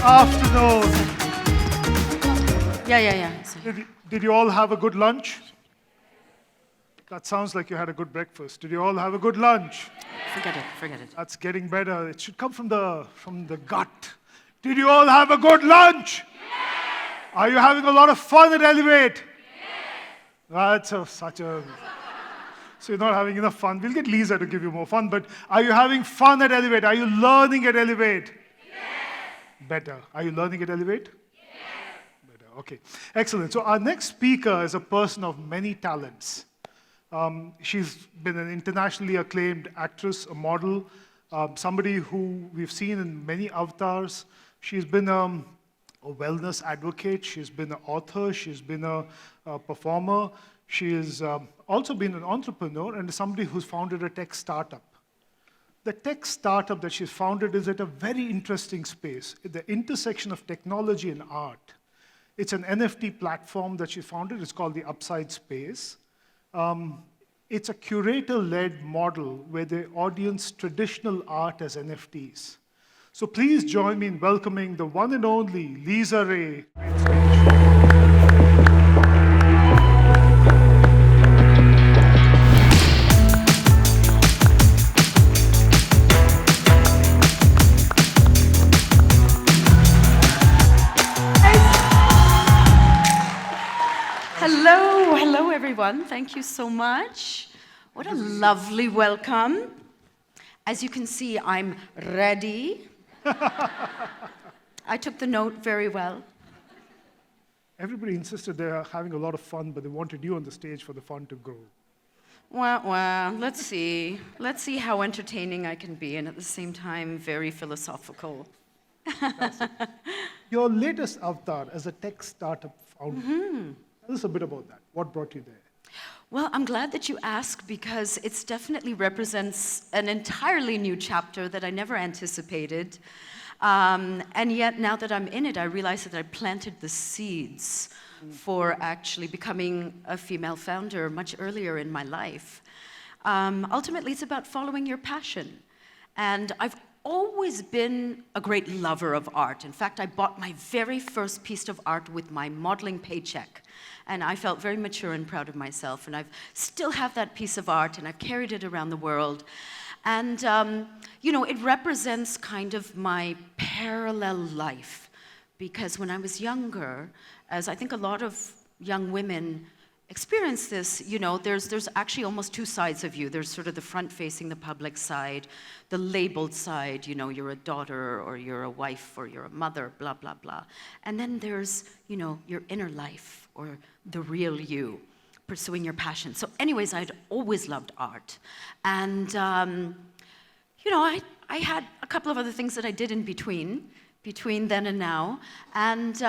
afternoon. Yeah. Did you all have a good lunch? That sounds like you had a good breakfast. Did you all have a good lunch? Forget it. That's getting better. It should come from the gut. Did you all have a good lunch? Yes. Are you having a lot of fun at Elevate? Yes. So you're not having enough fun. We'll get Lisa to give you more fun, but are you having fun at Elevate? Are you learning at Elevate? Yes. Better. Are you learning at Elevate? Yes. Better. Okay. Excellent. So our next speaker is a person of many talents. She's been an internationally acclaimed actress, a model, somebody who we've seen in many avatars. She's been a wellness advocate. She's been an author. She's been a performer. She has also been an entrepreneur and somebody who's founded a tech startup. The tech startup that she's founded is at a very interesting space, at the intersection of technology and art. It's an NFT platform that she founded. It's called TheUpsideSpace. It's a curator-led model where they audience traditional art as NFTs. So please join me in welcoming the one and only Lisa Ray. Hello everyone. Thank you so much. What a lovely welcome. As you can see, I'm ready. I took the note very well. Everybody insisted they're having a lot of fun, but they wanted you on the stage for the fun to grow. Well, let's see. Let's see how entertaining I can be and at the same time very philosophical. Your latest avatar as a tech startup founder. Tell us a bit about that. What brought you there? Well, I'm glad that you asked because it definitely represents an entirely new chapter that I never anticipated. And yet, now that I'm in it, I realize that I planted the seeds for actually becoming a female founder much earlier in my life. Ultimately, it's about following your passion. And I've always been a great lover of art. In fact, I bought my very first piece of art with my modeling paycheck. And I felt very mature and proud of myself. And I still have that piece of art, and I've carried it around the world. And, it represents kind of my parallel life. Because when I was younger, as I think a lot of young women experience this, there's actually almost two sides of you. There's sort of the front-facing, the public side, the labeled side, you're a daughter, or you're a wife, or you're a mother, blah, blah, blah. And then there's, your inner life, or the real you, pursuing your passion. So anyways, I'd always loved art. And, I had a couple of other things that I did in between then and now. And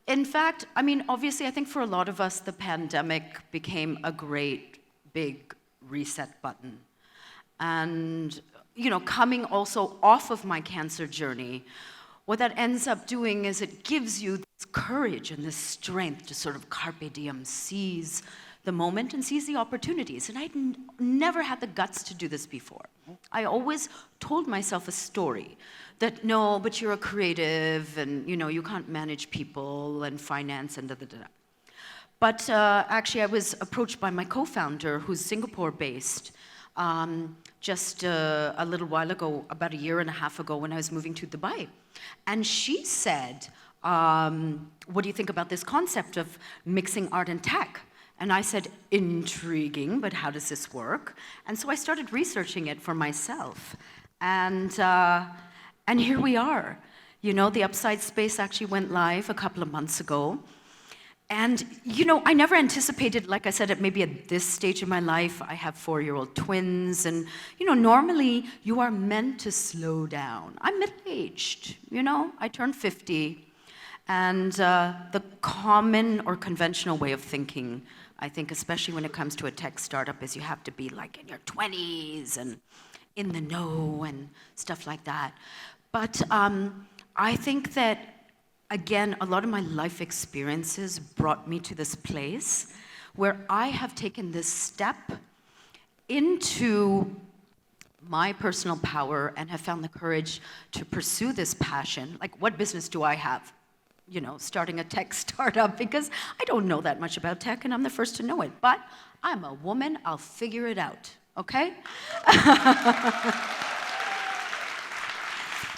in fact, obviously, I think for a lot of us, the pandemic became a great, big reset button. And, coming also off of my cancer journey, what that ends up doing is it gives you this courage and this strength to sort of carpe diem, seize the moment and seize the opportunities. And I'd never had the guts to do this before. I always told myself a story that, no, but you're a creative and, you can't manage people and finance and da-da-da. But actually, I was approached by my co-founder, who's Singapore-based, just a little while ago, about a year and a half ago, when I was moving to Dubai. And she said, what do you think about this concept of mixing art and tech? And I said, intriguing, but how does this work? And so I started researching it for myself. And here we are. TheUpsideSpace actually went live a couple of months ago. And, I never anticipated, like I said, maybe at this stage of my life, I have 4-year-old twins. And, normally you are meant to slow down. I'm middle-aged, I turned 50. And the common or conventional way of thinking, I think, especially when it comes to a tech startup, is you have to be like in your 20s and in the know and stuff like that. But I think that, again, a lot of my life experiences brought me to this place where I have taken this step into my personal power and have found the courage to pursue this passion. Like, what business do I have? You know, starting a tech startup, because I don't know that much about tech and I'm the first to know it. But I'm a woman, I'll figure it out, okay?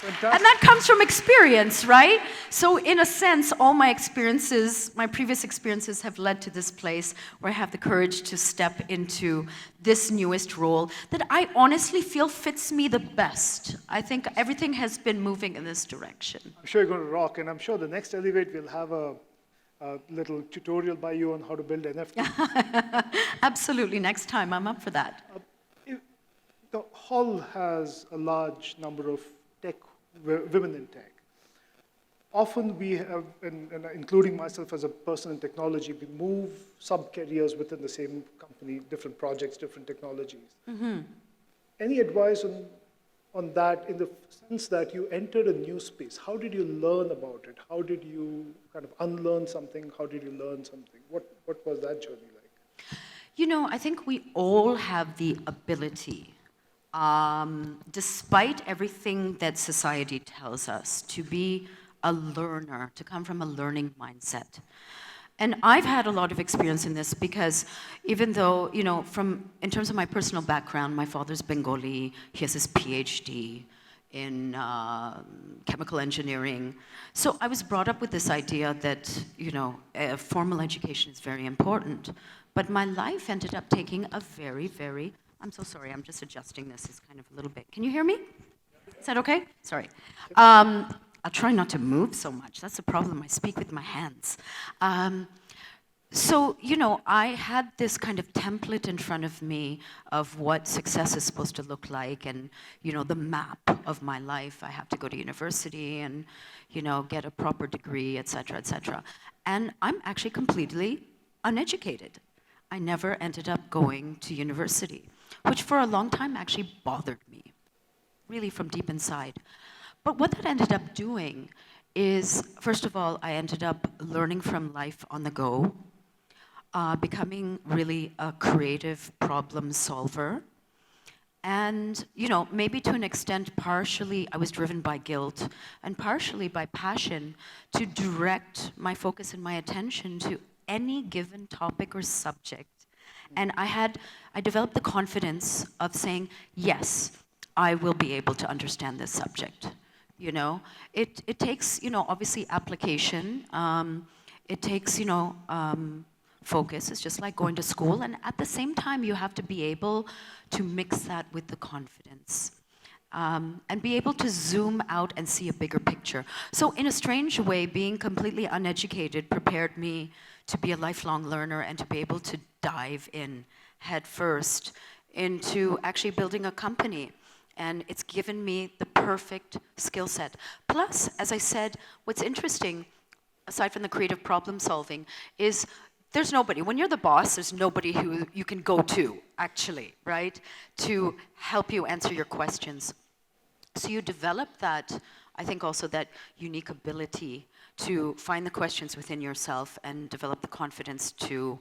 And that comes from experience, right? So in a sense, all my experiences, my previous experiences have led to this place where I have the courage to step into this newest role that I honestly feel fits me the best. I think everything has been moving in this direction. I'm sure you're going to rock, and I'm sure the next Elevate will have a little tutorial by you on how to build NFT. Absolutely, next time, I'm up for that. The hall has a large number of women in tech. Often we have, and including myself as a person in technology, we move sub-careers within the same company, different projects, different technologies. Mm-hmm. Any advice on that, in the sense that you entered a new space? How did you learn about it? How did you kind of unlearn something? How did you learn something? What was that journey like? You know, I think we all have the ability, despite everything that society tells us, to be a learner, to come from a learning mindset. And I've had a lot of experience in this because even though, you know, in terms of my personal background, my father's Bengali, he has his PhD in chemical engineering. So I was brought up with this idea that, you know, formal education is very important. But my life ended up taking a very, very, I'm so sorry, I'm just adjusting this. It's kind of a little bit. Can you hear me? Is that okay? Sorry. I'll try not to move so much. That's the problem. I speak with my hands. So, you know, I had this kind of template in front of me of what success is supposed to look like and, you know, the map of my life. I have to go to university and, you know, get a proper degree, et cetera, et cetera. And I'm actually completely uneducated. I never ended up going to university, which for a long time actually bothered me, really from deep inside. But what that ended up doing is, first of all, I ended up learning from life on the go, becoming really a creative problem solver. And, you know, maybe to an extent, partially I was driven by guilt and partially by passion to direct my focus and my attention to any given topic or subject. And I developed the confidence of saying, yes, I will be able to understand this subject. You know, it takes, you know, obviously application. It takes, you know, focus. It's just like going to school. And at the same time, you have to be able to mix that with the confidence. And be able to zoom out and see a bigger picture. So in a strange way, being completely uneducated prepared me to be a lifelong learner and to be able to dive in head first into actually building a company. And it's given me the perfect skill set. Plus, as I said, what's interesting, aside from the creative problem solving, is there's nobody. When you're the boss, there's nobody who you can go to, actually, right? To help you answer your questions. So you develop that, I think also that unique ability to find the questions within yourself and develop the confidence to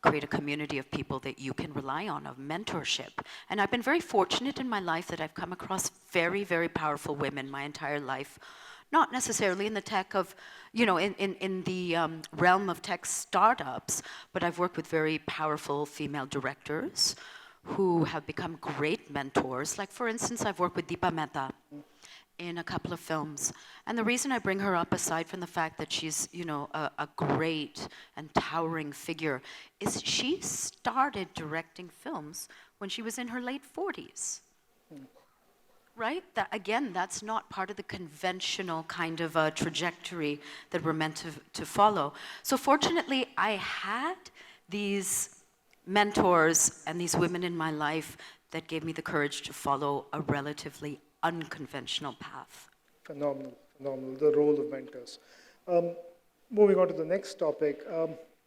create a community of people that you can rely on, of mentorship. And I've been very fortunate in my life that I've come across very, very powerful women my entire life. Not necessarily in the tech of, you know, in the realm of tech startups, but I've worked with very powerful female directors who have become great mentors. Like, for instance, I've worked with Deepa Mehta in a couple of films. And the reason I bring her up, aside from the fact that she's, you know, a great and towering figure, is she started directing films when she was in her late 40s. Right? That, again, that's not part of the conventional kind of trajectory that we're meant to follow. So fortunately, I had these mentors and these women in my life that gave me the courage to follow a relatively unconventional path. Phenomenal, phenomenal, the role of mentors. Moving on to the next topic,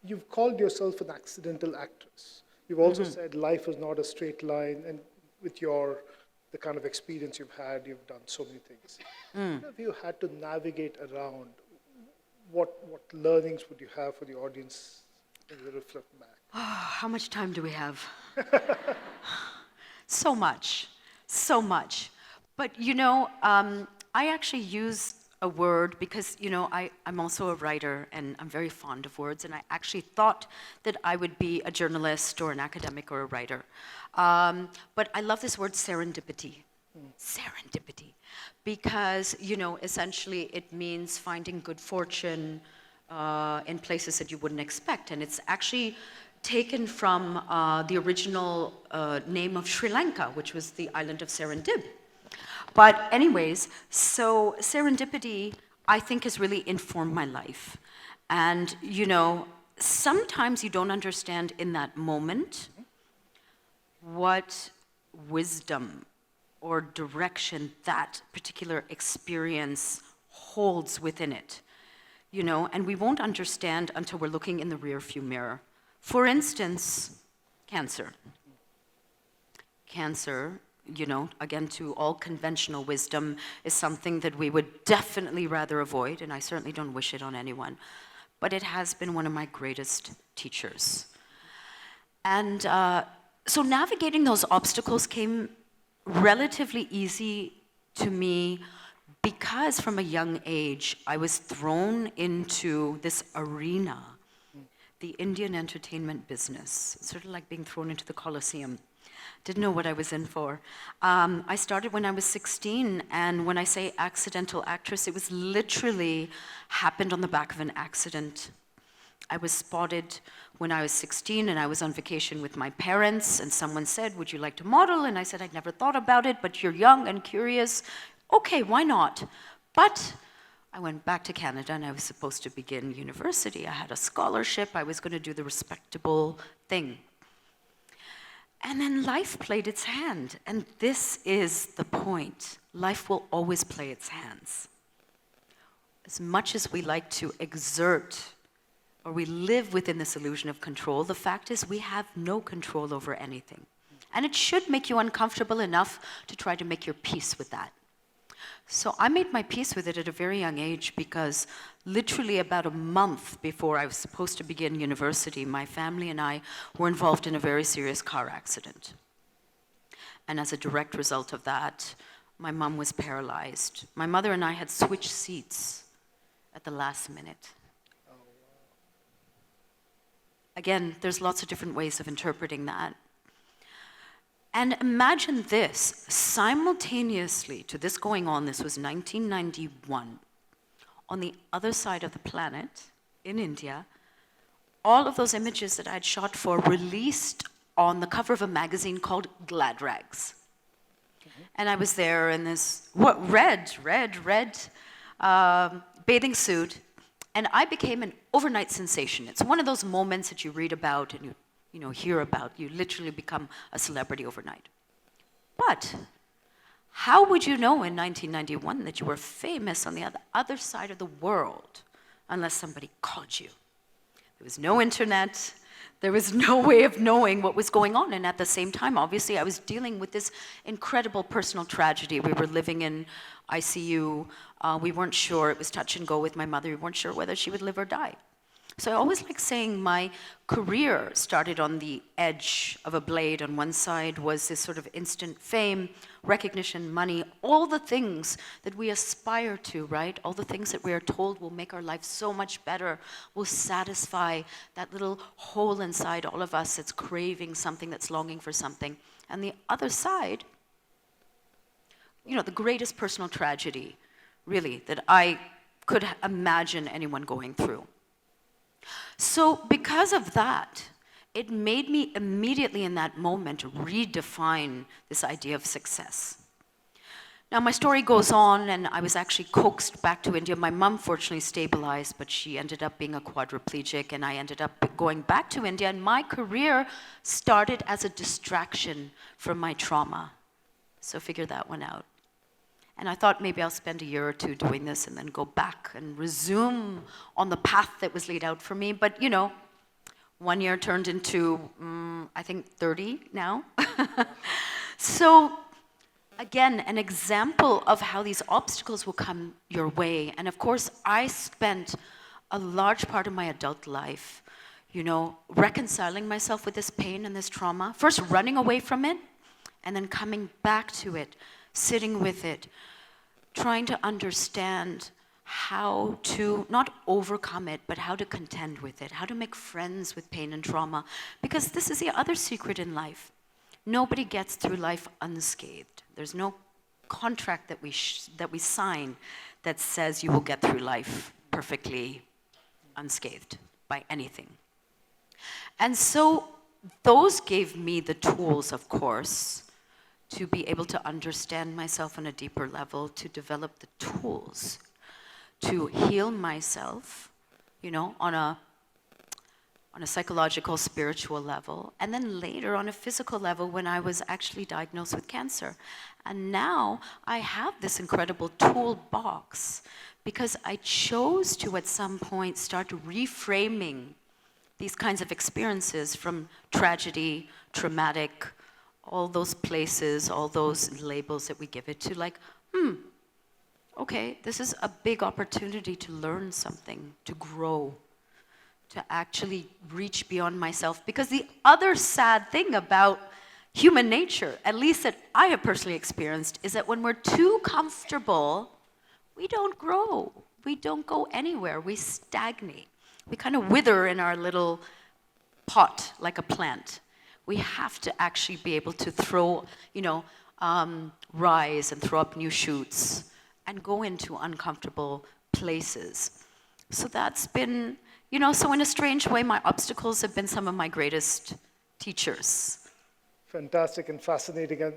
you've called yourself an accidental actress. You've also said life is not a straight line, and with the kind of experience you've had, you've done so many things. What have you had to navigate around? What learnings would you have for the audience when you reflect back? How much time do we have? So much, so much. But I actually use a word because, I'm also a writer and I'm very fond of words, and I actually thought that I would be a journalist or an academic or a writer. But I love this word serendipity. Serendipity. Because, essentially it means finding good fortune in places that you wouldn't expect. And it's actually taken from the original name of Sri Lanka, which was the island of Serendib. But anyways, so serendipity, I think, has really informed my life. And, sometimes you don't understand in that moment what wisdom or direction that particular experience holds within it. And we won't understand until we're looking in the rearview mirror. For instance, cancer. Cancer, again, to all conventional wisdom, is something that we would definitely rather avoid, and I certainly don't wish it on anyone. But it has been one of my greatest teachers. And so navigating those obstacles came relatively easy to me because from a young age, I was thrown into this arena, the Indian entertainment business, sort of like being thrown into the Colosseum. Didn't know what I was in for. I started when I was 16, and when I say accidental actress, it was literally happened on the back of an accident. I was spotted when I was 16, and I was on vacation with my parents, and someone said, "Would you like to model?" And I said, "I'd never thought about it, but you're young and curious. Okay, why not?" But I went back to Canada, and I was supposed to begin university. I had a scholarship. I was going to do the respectable thing. And then life played its hand, and this is the point. Life will always play its hands. As much as we like to exert, or we live within this illusion of control, the fact is we have no control over anything. And it should make you uncomfortable enough to try to make your peace with that. So I made my peace with it at a very young age because literally about a month before I was supposed to begin university, my family and I were involved in a very serious car accident. And as a direct result of that, my mom was paralyzed. My mother and I had switched seats at the last minute. Again, there's lots of different ways of interpreting that. And imagine this, simultaneously to this going on, this was 1991, on the other side of the planet, in India, all of those images that I'd shot for released on the cover of a magazine called Glad Rags. And I was there in this, red bathing suit, and I became an overnight sensation. It's one of those moments that you read about and you hear about. You literally become a celebrity overnight. But how would you know in 1991 that you were famous on the other side of the world unless somebody called you? There was no internet. There was no way of knowing what was going on. And at the same time, obviously, I was dealing with this incredible personal tragedy. We were living in ICU. We weren't sure. It was touch and go with my mother. We weren't sure whether she would live or die. So I always like saying my career started on the edge of a blade. On one side was this sort of instant fame, recognition, money, all the things that we aspire to, right? All the things that we are told will make our life so much better, will satisfy that little hole inside all of us that's craving something, that's longing for something. And the other side, the greatest personal tragedy, really, that I could imagine anyone going through. So because of that, it made me immediately in that moment redefine this idea of success. Now my story goes on, and I was actually coaxed back to India. My mom fortunately stabilized, but she ended up being a quadriplegic, and I ended up going back to India, and my career started as a distraction from my trauma. So figure that one out. And I thought maybe I'll spend a year or two doing this and then go back and resume on the path that was laid out for me. But, 1 year turned into, I think, 30 now. So, again, an example of how these obstacles will come your way. And of course, I spent a large part of my adult life, reconciling myself with this pain and this trauma. First, running away from it. and then coming back to it, sitting with it, trying to understand how to not overcome it, but how to contend with it, how to make friends with pain and trauma. Because this is the other secret in life. Nobody gets through life unscathed. There's no contract that we sign that says you will get through life perfectly unscathed by anything. And so those gave me the tools, of course, to be able to understand myself on a deeper level, to develop the tools to heal myself, on a psychological, spiritual level, and then later on a physical level when I was actually diagnosed with cancer. And now I have this incredible toolbox because I chose to at some point start reframing these kinds of experiences from tragedy, traumatic, all those places, all those labels that we give it to, like, okay, this is a big opportunity to learn something, to grow, to actually reach beyond myself. Because the other sad thing about human nature, at least that I have personally experienced, is that when we're too comfortable, we don't grow. We don't go anywhere. We stagnate. We kind of wither in our little pot like a plant. We have to actually be able to throw, rise and throw up new shoots and go into uncomfortable places. So that's been, so in a strange way, my obstacles have been some of my greatest teachers. Fantastic and fascinating. And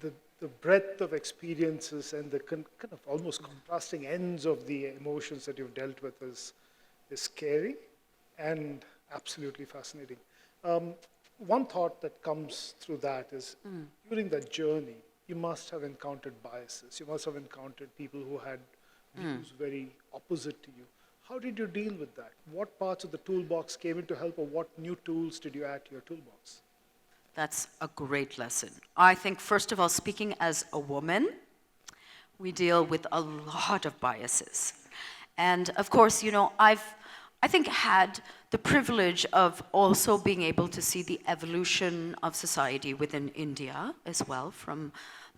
the breadth of experiences and the kind of almost contrasting ends of the emotions that you've dealt with is scary and absolutely fascinating. One thought that comes through that is during that journey, you must have encountered biases. You must have encountered people who had views very opposite to you. How did you deal with that? What parts of the toolbox came in to help, or what new tools did you add to your toolbox? That's a great lesson. I think, first of all, speaking as a woman, we deal with a lot of biases. And of course, I've, I think, had the privilege of also being able to see the evolution of society within India as well, from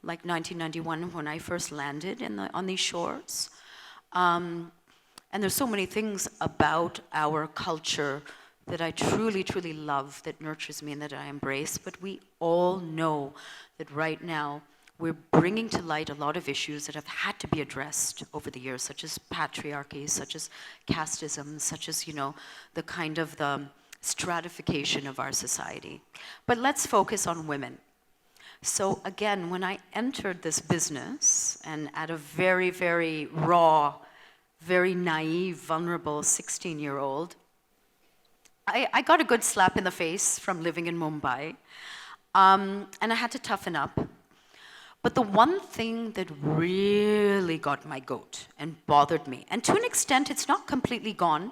like 1991 when I first landed on these shores. And there's so many things about our culture that I truly, truly love, that nurtures me and that I embrace. But we all know that right now we're bringing to light a lot of issues that have had to be addressed over the years, such as patriarchy, such as casteism, such as, the kind of the stratification of our society. But let's focus on women. So again, when I entered this business, and at a very, very raw, very naive, vulnerable 16-year-old, I got a good slap in the face from living in Mumbai, and I had to toughen up. But the one thing that really got my goat and bothered me, and to an extent it's not completely gone,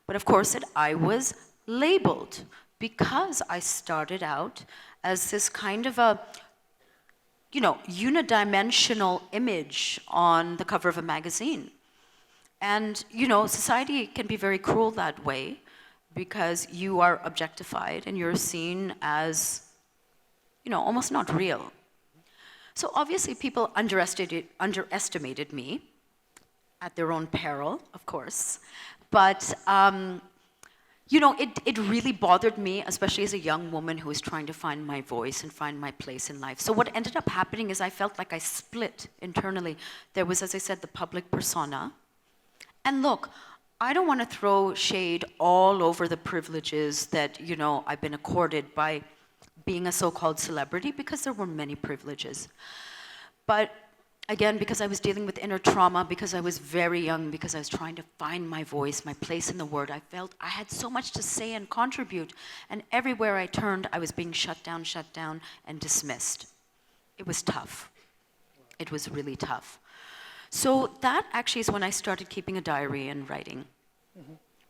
but of course that I was labeled because I started out as this kind of a, unidimensional image on the cover of a magazine. And, society can be very cruel that way because you are objectified and you're seen as, almost not real. So obviously people underestimated me at their own peril, of course. But, it really bothered me, especially as a young woman who was trying to find my voice and find my place in life. So what ended up happening is I felt like I split internally. There was, as I said, the public persona. And look, I don't want to throw shade all over the privileges that, I've been accorded by being a so-called celebrity, because there were many privileges. But again, because I was dealing with inner trauma, because I was very young, because I was trying to find my voice, my place in the world, I felt I had so much to say and contribute. And everywhere I turned, I was being shut down, and dismissed. It was tough. It was really tough. So that actually is when I started keeping a diary and writing,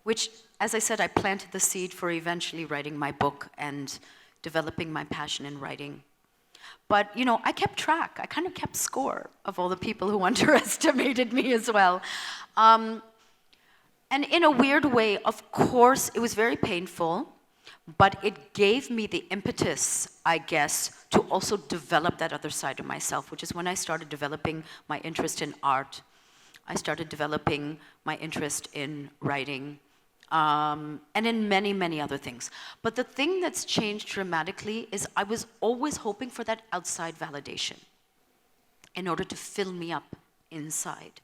which, as I said, I planted the seed for eventually writing my book and developing my passion in writing. But, I kept track. I kind of kept score of all the people who underestimated me as well. And in a weird way, of course, it was very painful. But it gave me the impetus, I guess, to also develop that other side of myself, which is when I started developing my interest in art. I started developing my interest in writing, and in many, many other things. But the thing that's changed dramatically is I was always hoping for that outside validation in order to fill me up inside,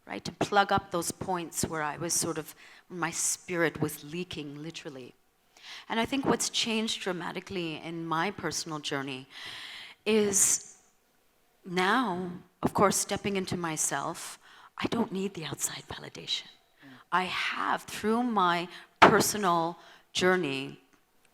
right? To plug up those points where I was sort of, my spirit was leaking, literally. And I think what's changed dramatically in my personal journey is now, of course, stepping into myself, I don't need the outside validation. I have, through my personal journey,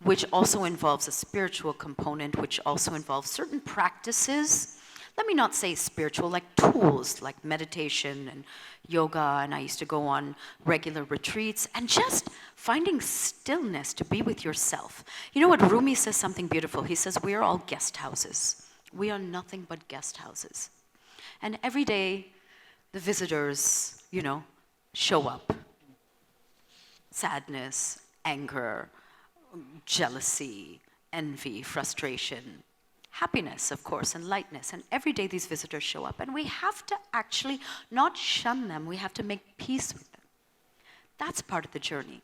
which also involves a spiritual component, which also involves certain practices. Let me not say spiritual, like tools, like meditation and yoga, and I used to go on regular retreats, and just finding stillness to be with yourself. You know what, Rumi says something beautiful. He says, we are all guest houses. We are nothing but guest houses. And every day, the visitors, show up. Sadness, anger, jealousy, envy, frustration, happiness, of course, and lightness. And every day these visitors show up. And we have to actually not shun them. We have to make peace with them. That's part of the journey.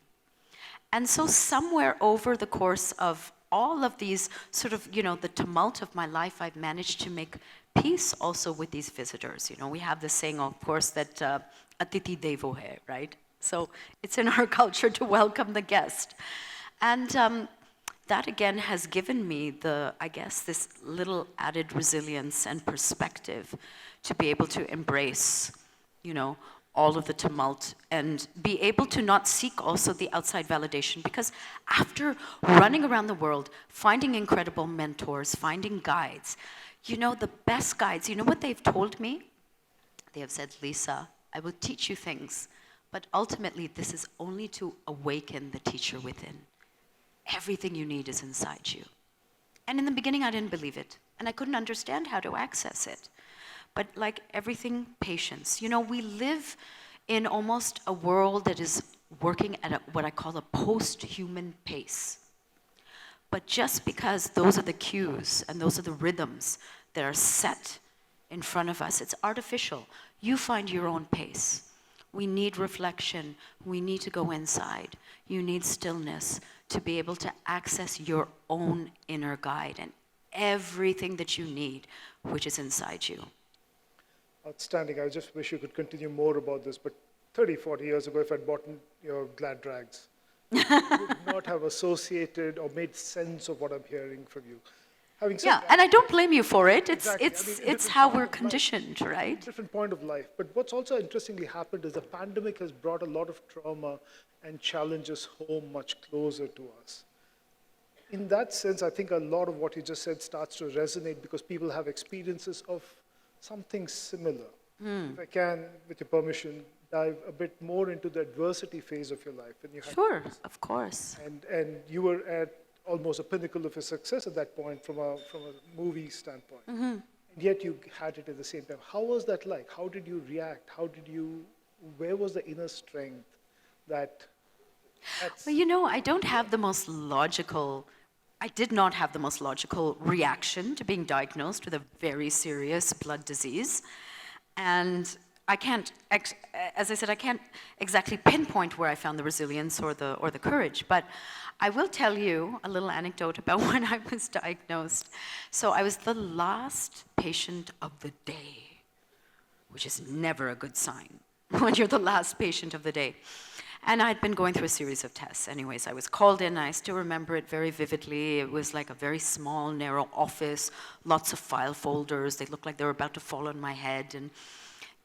And so somewhere over the course of all of these sort of, the tumult of my life, I've managed to make peace also with these visitors. We have this saying, of course, that Atiti Devo hai, right? So it's in our culture to welcome the guest. And that again has given me this little added resilience and perspective to be able to embrace, all of the tumult and be able to not seek also the outside validation. Because after running around the world, finding incredible mentors, finding guides, the best guides, you know what they've told me? They have said, Lisa, I will teach you things, but ultimately this is only to awaken the teacher within. Everything you need is inside you. And in the beginning, I didn't believe it, and I couldn't understand how to access it. But like everything, patience. We live in almost a world that is working at what I call a post-human pace. But just because those are the cues and those are the rhythms that are set in front of us, it's artificial. You find your own pace. We need reflection. We need to go inside. You need stillness to be able to access your own inner guide and everything that you need, which is inside you. Outstanding. I just wish you could continue more about this, but 30, 40 years ago, if I'd bought your Glad Drags, I would not have associated or made sense of what I'm hearing from you. Having said that, and I don't blame you for it. Exactly. It's how we're conditioned, right? Different point of life. But what's also interestingly happened is the pandemic has brought a lot of trauma and challenges home much closer to us. In that sense, I think a lot of what you just said starts to resonate because people have experiences of something similar. If I can, with your permission, dive a bit more into the adversity phase of your life. And you had Sure, of course. And you were at almost a pinnacle of your success at that point from a movie standpoint. And yet you had it at the same time. How was that like? How did you react? Where was the inner strength that... Well, I don't have the most logical... I did not have the most logical reaction to being diagnosed with a very serious blood disease. And I can't, as I said, I can't exactly pinpoint where I found the resilience or the courage, but I will tell you a little anecdote about when I was diagnosed. So I was the last patient of the day, which is never a good sign when you're the last patient of the day. And I'd been going through a series of tests. Anyways, I was called in. I still remember it very vividly. It was like a very small, narrow office, lots of file folders. They looked like they were about to fall on my head. And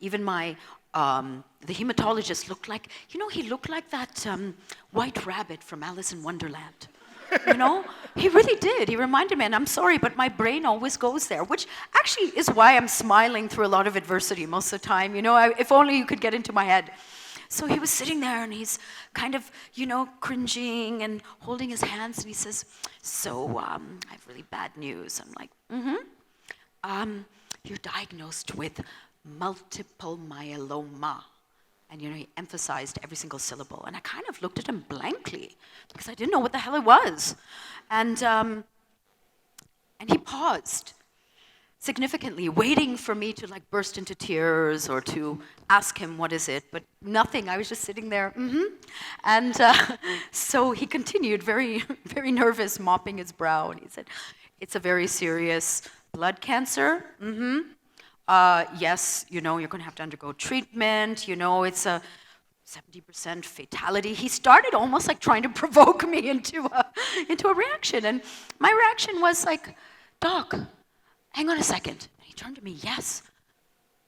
even the hematologist looked like, he looked like that white rabbit from Alice in Wonderland. He really did. He reminded me, and I'm sorry, but my brain always goes there, which actually is why I'm smiling through a lot of adversity most of the time. If only you could get into my head. So he was sitting there, and he's kind of, cringing and holding his hands, and he says, so I have really bad news. I'm like, you're diagnosed with multiple myeloma. And, he emphasized every single syllable. And I kind of looked at him blankly because I didn't know what the hell it was. And he paused significantly, waiting for me to like burst into tears or to ask him, what is it? But nothing. I was just sitting there, And so he continued, very, very nervous, mopping his brow. And he said, it's a very serious blood cancer. Yes, you're going to have to undergo treatment. It's a 70% fatality. He started almost like trying to provoke me into a reaction. And my reaction was like, Doc, hang on a second. And he turned to me, yes.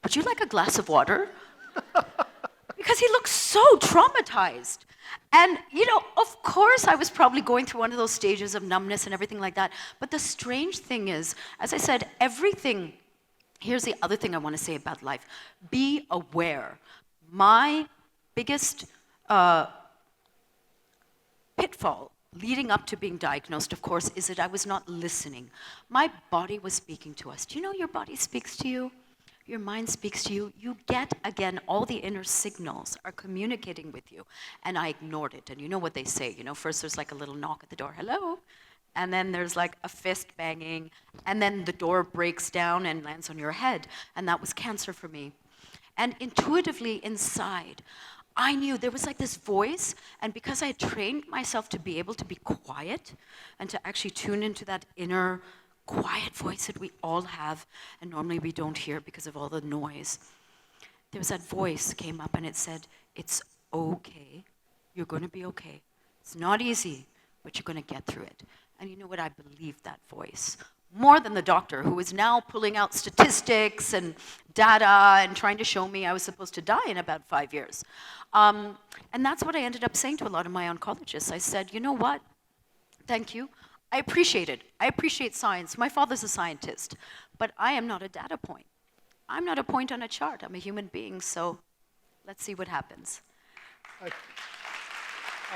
Would you like a glass of water? Because he looked so traumatized. And, of course I was probably going through one of those stages of numbness and everything like that. But the strange thing is, as I said, here's the other thing I want to say about life. Be aware. My biggest pitfall leading up to being diagnosed, of course, is that I was not listening. My body was speaking to us. Do you know your body speaks to you? Your mind speaks to you. You get, again, all the inner signals are communicating with you. And I ignored it. And you know what they say. First there's like a little knock at the door. Hello? And then there's like a fist banging. And then the door breaks down and lands on your head. And that was cancer for me. And intuitively inside, I knew there was like this voice, and because I had trained myself to be able to be quiet and to actually tune into that inner quiet voice that we all have, and normally we don't hear because of all the noise, there was that voice came up and it said, it's okay, you're going to be okay. It's not easy, but you're going to get through it. And you know what? I believed that voice. More than the doctor, who is now pulling out statistics and data and trying to show me I was supposed to die in about 5 years. And that's what I ended up saying to a lot of my oncologists. I said, you know what? Thank you. I appreciate it. I appreciate science. My father's a scientist, but I am not a data point. I'm not a point on a chart. I'm a human being, so let's see what happens.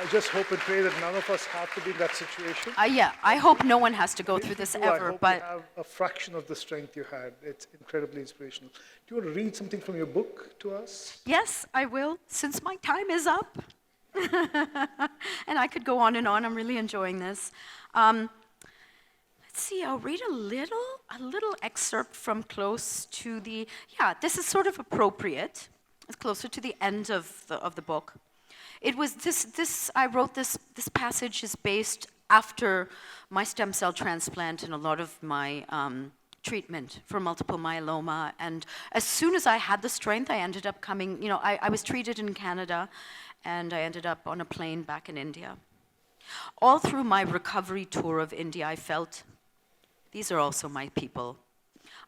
I just hope and pray that none of us have to be in that situation. Yeah, I hope no one has to go through this ever. I hope you have a fraction of the strength you had. It's incredibly inspirational. Do you want to read something from your book to us? Yes, I will, since my time is up. And I could go on and on. I'm really enjoying this. Let's see, I'll read a little excerpt from close to the, this is sort of appropriate. It's closer to the end of the book. It was I wrote this passage is based after my stem cell transplant and a lot of my treatment for multiple myeloma. And as soon as I had the strength, I ended up coming, I was treated in Canada and I ended up on a plane back in India. All through my recovery tour of India, I felt, these are also my people.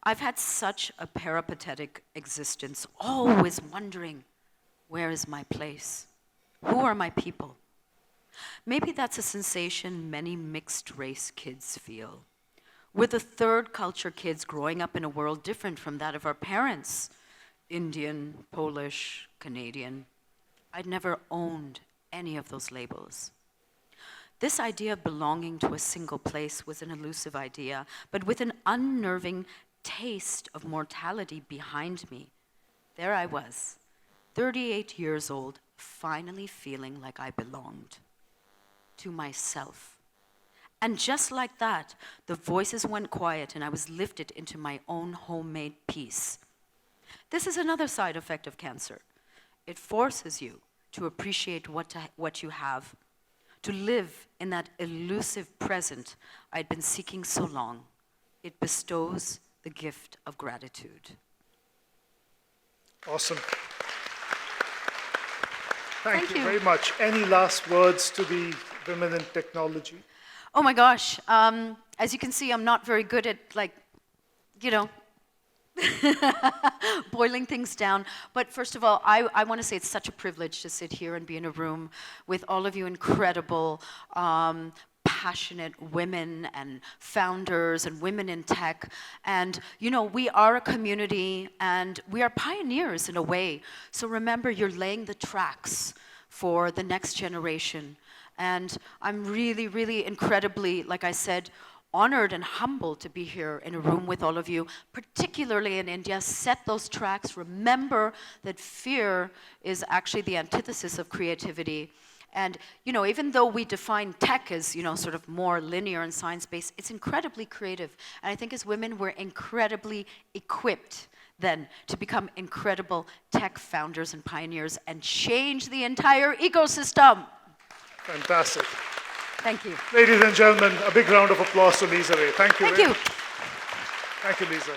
I've had such a peripatetic existence, always wondering, where is my place? Who are my people? Maybe that's a sensation many mixed race kids feel. We're the third culture kids growing up in a world different from that of our parents. Indian, Polish, Canadian. I'd never owned any of those labels. This idea of belonging to a single place was an elusive idea, but with an unnerving taste of mortality behind me, there I was, 38 years old, finally feeling like I belonged to myself. And just like that, the voices went quiet and I was lifted into my own homemade peace. This is another side effect of cancer. It forces you to appreciate what you have, to live in that elusive present I'd been seeking so long. It bestows the gift of gratitude. Awesome. Thank you very much. Any last words to the women in technology? Oh my gosh. As you can see, I'm not very good at, boiling things down. But first of all, I want to say it's such a privilege to sit here and be in a room with all of you incredible, passionate women and founders and women in tech. And, we are a community and we are pioneers in a way. So remember, you're laying the tracks for the next generation. And I'm really, really incredibly, like I said, honored and humbled to be here in a room with all of you, particularly in India. Set those tracks. Remember that fear is actually the antithesis of creativity. And, you know, even though we define tech as, you know, sort of more linear and science-based, it's incredibly creative. And I think as women, we're incredibly equipped then to become incredible tech founders and pioneers and change the entire ecosystem. Fantastic. Thank you. Ladies and gentlemen, a big round of applause to Lisa Ray. Thank you. Thank you. Thank you, Lisa.